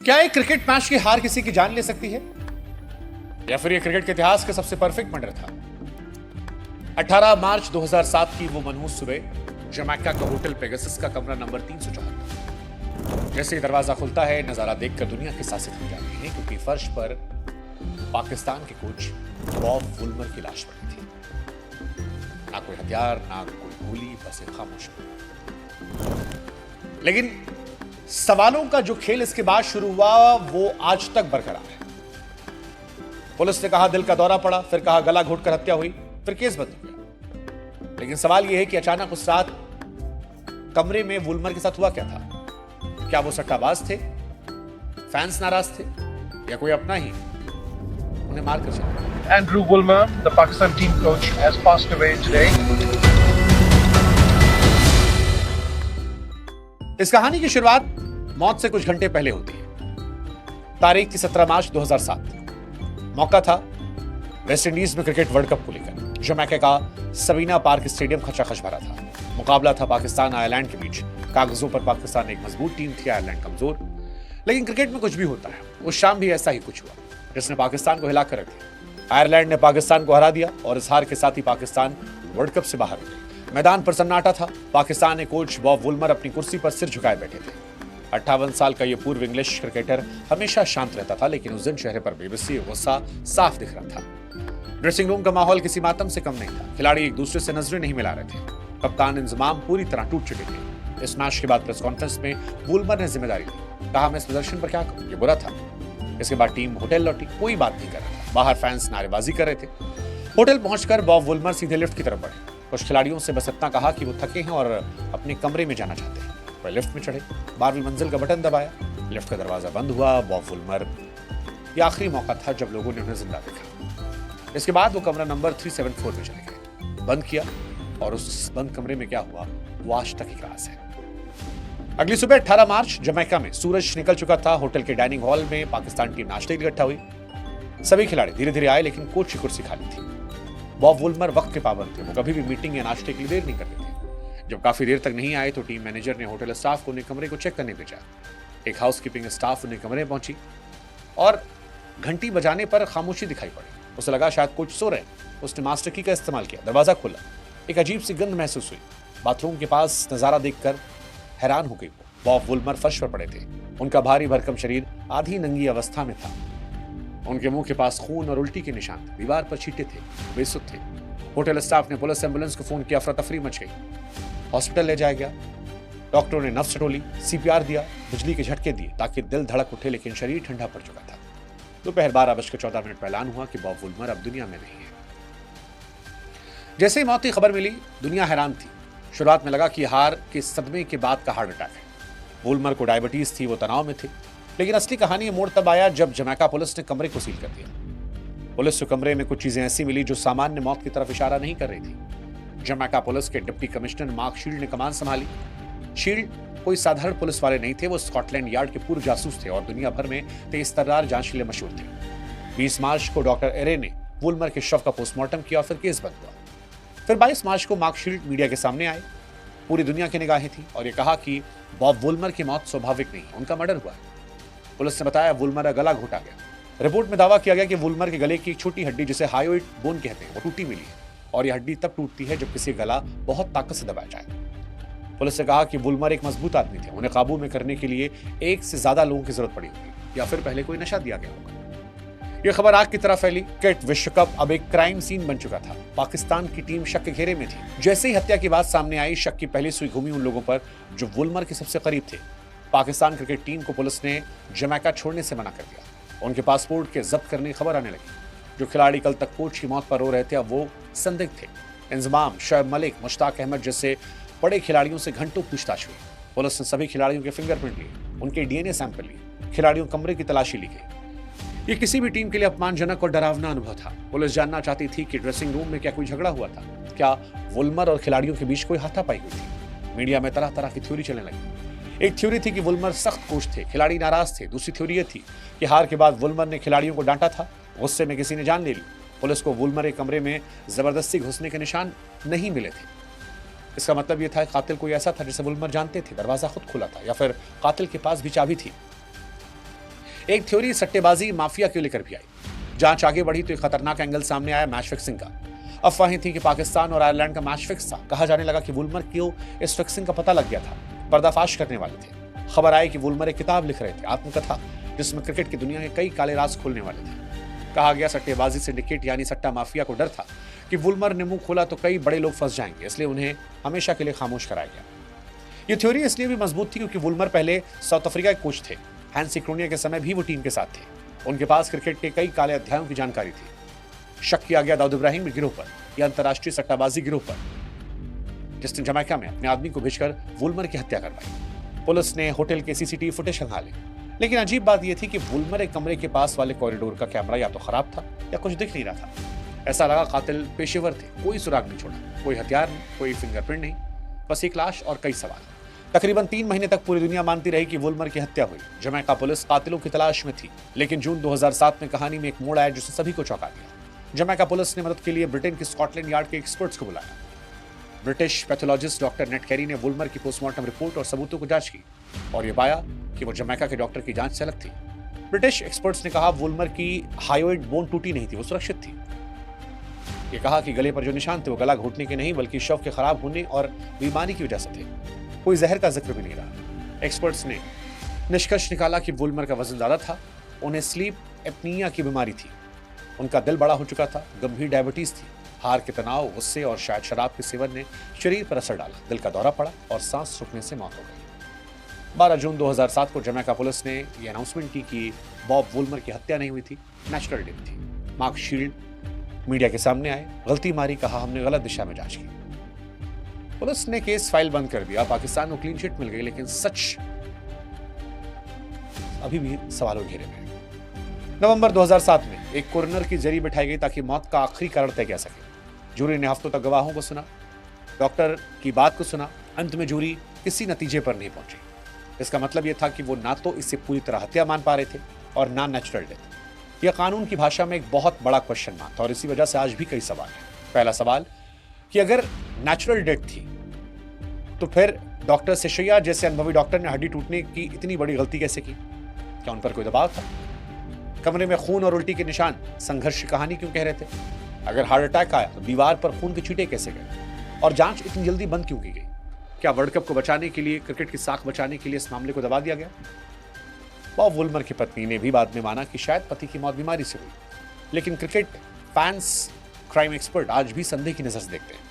क्या एक cricket match की हार किसी की जान ले सकती है, या फिर यह क्रिकेट के इतिहास का सबसे परफेक्ट मर्डर था? 18 मार्च 2007 की वो मनहूस सुबह जमैका का होटल पेगासस का कमरा नंबर 374। जैसे ही दरवाजा खुलता है, नजारा देखकर दुनिया की सांसें थम जाती हैं, क्योंकि फर्श पर पाकिस्तान के कोच बॉब वुलमर की लाश पड़ी थी। ना कोई हथियार, ना कोई गोली, बस एक खामोशी। लेकिन सवालों का जो खेल इसके बाद शुरू हुआ वो आज तक बरकरार है। पुलिस ने कहा दिल का दौरा पड़ा, फिर कहा गला घोटकर हत्या हुई, फिर केस बंद हो गया। लेकिन सवाल यह है कि अचानक उस रात कमरे में वुलमर के साथ हुआ क्या था? क्या वो सट्टाबाज थे, फैंस नाराज थे, या कोई अपना ही उन्हें मारकर चला? Andrew Woolmer, the Pakistan team coach, has passed away today. इस कहानी की शुरुआत मौत से कुछ घंटे पहले होती है। तारीख थी 17 मार्च 2007। मौका था वेस्ट इंडीज में क्रिकेट वर्ल्ड कप को लेकर। जमैका का सबीना पार्क स्टेडियम खचाखच भरा था। मुकाबला था पाकिस्तान आयरलैंड के बीच। कागजों पर पाकिस्तान एक मजबूत टीम थी, आयरलैंड कमजोर। लेकिन क्रिकेट में कुछ भी होता है। उस शाम भी ऐसा ही कुछ हुआ, जिसने पाकिस्तान को हिलाकर रख दिया। आयरलैंड ने पाकिस्तान को हरा दिया और इस हार के साथ ही पाकिस्तान वर्ल्ड कप से बाहर हो गई। मैदान पर सन्नाटा था। पाकिस्तान के कोच बॉब वुलमर अपनी कुर्सी पर सिर झुकाए बैठे थे। 58 साल का यह पूर्व इंग्लिश क्रिकेटर हमेशा शांत रहता था, लेकिन उस दिन चेहरे पर बेबसी, गुस्सा साफ दिख रहा था। ड्रेसिंग रूम का माहौल किसी मातम से कम नहीं था। खिलाड़ी एक दूसरे से नजरें नहीं मिला रहे थे। कप्तान इंजमाम पूरी तरह टूट चुके थे। इस मैच के बाद प्रेस कॉन्फ्रेंस में वुलमर ने जिम्मेदारी ली। कहा, मैं इस प्रदर्शन पर क्या कहूं, ये बुरा था। इसके बाद टीम होटल लौटी, कोई बात नहीं कर रहा था। बाहर फैंस नारेबाजी कर रहे थे। होटल पहुंचकर बॉब वुलमर सीधे लिफ्ट की तरफ बढ़े। कुछ खिलाड़ियों से बस इतना कहा कि वो थके हैं और अपने कमरे में जाना चाहते हैं। वह लिफ्ट में चढ़े, 12वीं मंजिल का बटन दबाया, लिफ्ट का दरवाजा बंद हुआ। बॉब वुलमर, ये आखिरी मौका था जब लोगों ने उन्हें जिंदा देखा। इसके बाद वो कमरा नंबर 374 में चले गए, बंद किया, और उस बंद कमरे में क्या हुआ वो आज तक ही राज है। अगली सुबह 18 मार्च जमैका में सूरज निकल चुका था। होटल के डाइनिंग हॉल में पाकिस्तान टीम नाश्ते के लिए इकट्ठा हुई। सभी खिलाड़ी धीरे धीरे आए, लेकिन कोच की कुर्सी खाली थी। बॉब वुलमर वक्त के पाबंद थे। वो कभी भी मीटिंग या नाश्ते के लिए देर नहीं करते थे। जब काफी देर तक नहीं आए तो टीम मैनेजर ने होटल स्टाफ को उन्हें कमरे को चेक करने भेजा। एक हाउसकीपिंग स्टाफ उन्हें कमरे में पहुंची और घंटी बजाने पर खामोशी दिखाई पड़ी। उसे लगा शायद कोच सो रहे। उसने मास्टर की का इस्तेमाल किया। दरवाजा खुला, एक अजीब सी गंध महसूस हुई। बाथरूम के पास नजारा देखकर हैरान हो गई। बॉब वुलमर फर्श पर पड़े थे। उनका भारी भरकम शरीर आधी नंगी अवस्था में था। उनके मुंह के पास खून और उल्टी के निशान थे। दीवार पर छींटे थे, बेसुध थे। होटल स्टाफ ने पुलिस एम्बुलेंस को फोन किया। अफरा तफरी मच गई। हॉस्पिटल ले जाया गया। डॉक्टरों ने नफ्स टटोली, सीपीआर दिया, बिजली के झटके दिए ताकि दिल धड़क उठे, लेकिन शरीर ठंडा पड़ चुका था। दोपहर 12:14 पर ऐलान हुआ कि बॉब वुलमर अब दुनिया में नहीं है। जैसे ही मौत की खबर मिली, दुनिया हैरान थी। शुरुआत में लगा कि हार के सदमे के बाद का हार्ट अटैक है। वुलमर को डायबिटीज थी, वो तनाव में थे। लेकिन असली कहानी मोड़ तब आया जब जमैका पुलिस ने कमरे को सील कर दिया। पुलिस को कमरे में कुछ चीजें ऐसी मिली जो सामान्य मौत की तरफ इशारा नहीं कर रही थी। जमैका पुलिस के डिप्टी कमिश्नर मार्क शील्ड ने कमान संभाली। शील्ड कोई साधारण पुलिस वाले नहीं थे। वो स्कॉटलैंड यार्ड के पूर्व जासूस थे और दुनिया भर में तेज तर्रार जांच के लिए मशहूर थे। 20 मार्च को डॉक्टर एरे ने वुलमर के शव का पोस्टमार्टम किया और फिर केस बंद हुआ। फिर 22 मार्च को मार्क शील्ड मीडिया के सामने आए। पूरी दुनिया की निगाहें थी और ये कहा कि बॉब वुलमर की मौत स्वाभाविक नहीं, उनका मर्डर हुआ है। पुलिस ने बताया वुलमर का गला घोटा गया। रिपोर्ट में दावा किया गया कि वुलमर के गले की एक छोटी हड्डी, जिसे हायोइड बोन कहते हैं, वो टूटी मिली है और यह हड्डी तब टूटती है जब किसी गला बहुत ताकत से दबाया जाए। पुलिस ने कहा कि वुलमर एक मजबूत आदमी थे। उन्हें काबू में करने के लिए एक से ज्यादा लोगों की जरूरत पड़ी होगी, या फिर पहले कोई नशा दिया गया होगा। यह खबर आग की तरह फैली। क्रिकेट विश्व कप अब एक क्राइम सीन बन चुका था। पाकिस्तान की टीम शक के घेरे में थी। जैसे ही हत्या की बात सामने आई, शक की पहली सुई घूमी उन लोगों पर जो वुलमर के सबसे करीब थे। पाकिस्तान क्रिकेट टीम को पुलिस ने जमैका छोड़ने से मना कर दिया। उनके पासपोर्ट के जब्त करने की खबर आने लगी। जो खिलाड़ी कल तक कोच की मौत पर रो रहे थे, अब वो संदिग्ध थे। इंजमाम, शोएब मलिक, मुश्ताक अहमद जैसे बड़े खिलाड़ियों से घंटों पूछताछ हुई। पुलिस ने सभी खिलाड़ियों के फिंगरप्रिंट लिए, उनके डीएनए सैंपल लिए। खिलाड़ियों कमरे की तलाशी ली गई। ये किसी भी टीम के लिए अपमानजनक और डरावना अनुभव था। पुलिस जानना चाहती थी कि ड्रेसिंग रूम में क्या कोई झगड़ा हुआ था, क्या वुलमर और खिलाड़ियों के बीच कोई हाथापाई हुई थी। मीडिया में तरह तरह की थ्योरी चलने लगी। एक थ्योरी थी कि वुलमर सख्त कोच थे, खिलाड़ी नाराज थे। दूसरी थ्योरी यह थी कि हार के बाद वुलमर ने खिलाड़ियों को डांटा था, गुस्से में किसी ने जान ले ली। पुलिस को वुलमर के कमरे में जबरदस्ती घुसने के निशान नहीं मिले थे। इसका मतलब यह था कि कातिल कोई ऐसा था जिसे वुलमर जानते थे, दरवाजा खुद खुला था, या फिर कातिल के पास भी चाबी थी। एक थ्योरी सट्टेबाजी माफिया को लेकर भी आई। जांच आगे बढ़ी तो एक खतरनाक एंगल सामने आया मैच फिक्सिंग का। अफवाहें थी कि पाकिस्तान और आयरलैंड का मैच फिक्स था। कहा जाने लगा कि वुलमर को इस फिक्सिंग का पता लग गया था, पर्दाफाश करने वाले थे। खबर आई कि वुलमर एक किताब लिख रहे थे, आत्मकथा, जिसमें क्रिकेट की दुनिया के कई काले राज खोलने वाले थे। कहा गया सट्टेबाजी सिंडिकेट यानी सट्टा माफिया को डर था कि वुलमर ने मुंह खोला तो कई बड़े लोग फंस जाएंगे, इसलिए उन्हें हमेशा के लिए खामोश कराया गया। ये थ्योरी इसलिए भी मजबूत थी क्योंकि वुलमर पहले साउथ अफ्रीका के कोच थे। हैंसी क्रोनिया के समय भी वो टीम के साथ थे। उनके पास क्रिकेट के कई काले अध्यायों की जानकारी थी। शक किया गया दाऊद इब्राहिम के गिरोह पर या अंतर्राष्ट्रीय सट्टाबाजी गिरोह पर, जिसने जमैका में अपने आदमी को भेजकर वुलमर की हत्या करवाई। पुलिस ने होटल के सीसीटीवी फुटेज खंगाले, लेकिन अजीब बात यह थी कि वुलमर एक कमरे के पास वाले कॉरिडोर का कैमरा या तो खराब था या कुछ दिख नहीं रहा था। ऐसा लगा कातिल पेशेवर थे, कोई सुराग नहीं छोड़ा, कोई हथियार नहीं, कोई फिंगरप्रिंट नहीं, बस एक लाश और कई सवाल। तकरीबन 3 महीने तक पूरी दुनिया मानती रही कि वुलमर की हत्या हुई। जमैका पुलिस कातिलों की तलाश में थी, लेकिन जून 2007 में कहानी में एक मोड़ आया जिसने सभी को चौंका दिया। जमैका पुलिस ने मदद के लिए ब्रिटेन के स्कॉटलैंड यार्ड के एक्सपर्ट्स को बुलाया। British pathologist doctor net carry ने वुलमर की पोस्टमार्टम रिपोर्ट और सबूतों को जांच की और यह पाया कि वो जमैका के डॉक्टर की जांच से अलग थी। ब्रिटिश एक्सपर्ट्स ने कहा वुलमर की हायोइड बोन टूटी नहीं थी, वो सुरक्षित थी। ये कहा कि गले पर जो निशान थे वो गला घोटने के नहीं बल्कि शव के खराब होने और बीमारी की वजह से थे। कोई जहर का जिक्र भी नहीं रहा। एक्सपर्ट्स ने निष्कर्ष निकाला कि वुलमर का वजन ज्यादा था, उन्हें स्लीप एपनिया की बीमारी थी, उनका दिल बड़ा हो चुका था, गंभीर डायबिटीज थी, हार के तनाव, गुस्से और शायद शराब के सेवन ने शरीर पर असर डाला, दिल का दौरा पड़ा और सांस रुकने से मौत हो गई। 12 जून 2007 को जमैका पुलिस ने यह अनाउंसमेंट की कि बॉब वुलमर की हत्या नहीं हुई थी, नेचुरल डेथ थी। मार्क शील्ड मीडिया के सामने आए, गलती मारी, कहा हमने गलत दिशा में जांच की। पुलिस ने केस फाइल बंद कर दिया, पाकिस्तान को क्लीन चिट मिल गई, लेकिन सच अभी भी सवालों घेरे में। नवंबर 2007 में एक कोरोनर की जरी बिठाई गई ताकि मौत का आखिरी कारण तय किया सके। जूरी ने हफ्तों तक गवाहों को सुना, डॉक्टर की बात को सुना। अंत में जूरी किसी नतीजे पर नहीं पहुंची। इसका मतलब यह था कि वो ना तो इसे पूरी तरह हत्या मान पा रहे थे और ना नेचुरल डेथ। यह कानून की भाषा में एक बहुत बड़ा क्वेश्चन मार्क था और इसी वजह से आज भी कई सवाल हैं। पहला सवाल कि अगर नेचुरल डेथ थी तो फिर डॉक्टर सिशैया जैसे अनुभवी डॉक्टर ने हड्डी टूटने की इतनी बड़ी गलती कैसे की? क्या उन पर कोई दबाव था? कमरे में खून और उल्टी के निशान संघर्ष की कहानी क्यों कह रहे थे? अगर हार्ट अटैक आया तो दीवार पर खून के छींटे कैसे गए? और जांच इतनी जल्दी बंद क्यों की गई? क्या वर्ल्ड कप को बचाने के लिए, क्रिकेट की साख बचाने के लिए इस मामले को दबा दिया गया? बॉब वुलमर की पत्नी ने भी बाद में माना कि शायद पति की मौत बीमारी से हुई, लेकिन क्रिकेट फैंस, क्राइम एक्सपर्ट आज भी संदेह की नजर से देखते हैं।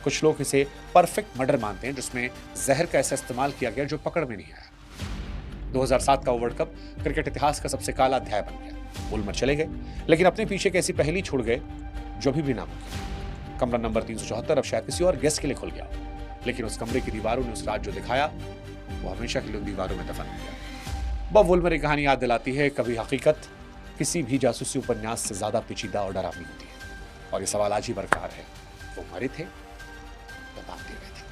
कुछ लोग इसे परफेक्ट मर्डर मानते हैं जिसमें जहर का ऐसा इस्तेमाल किया गया जो पकड़ में नहीं आया। 2007 का वर्ल्ड कप क्रिकेट इतिहास का सबसे काला अध्याय बन गया। वुलमर चले गए, लेकिन अपने पीछे एक ऐसी पहेली छोड़ गए जो अभी भी नामुमकिन। कमरा नंबर 374 अब शायद किसी और गेस्ट के लिए खुल गया, लेकिन उस कमरे की दीवारों ने उस रात जो दिखाया वो हमेशा के लिए उन दीवारों में दफन हो गया। बॉब वुलमर की कहानी याद दिलाती है कभी हकीकत किसी भी जासूसी उपन्यास से ज्यादा पेचीदा और डरावनी होती है। और ये सवाल आज ही बरकरार है, वो मरे थे या भाग गए थे?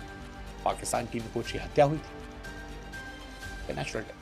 पाकिस्तान टीम कोच की हत्या हुई थी या नेचुरल डेथ?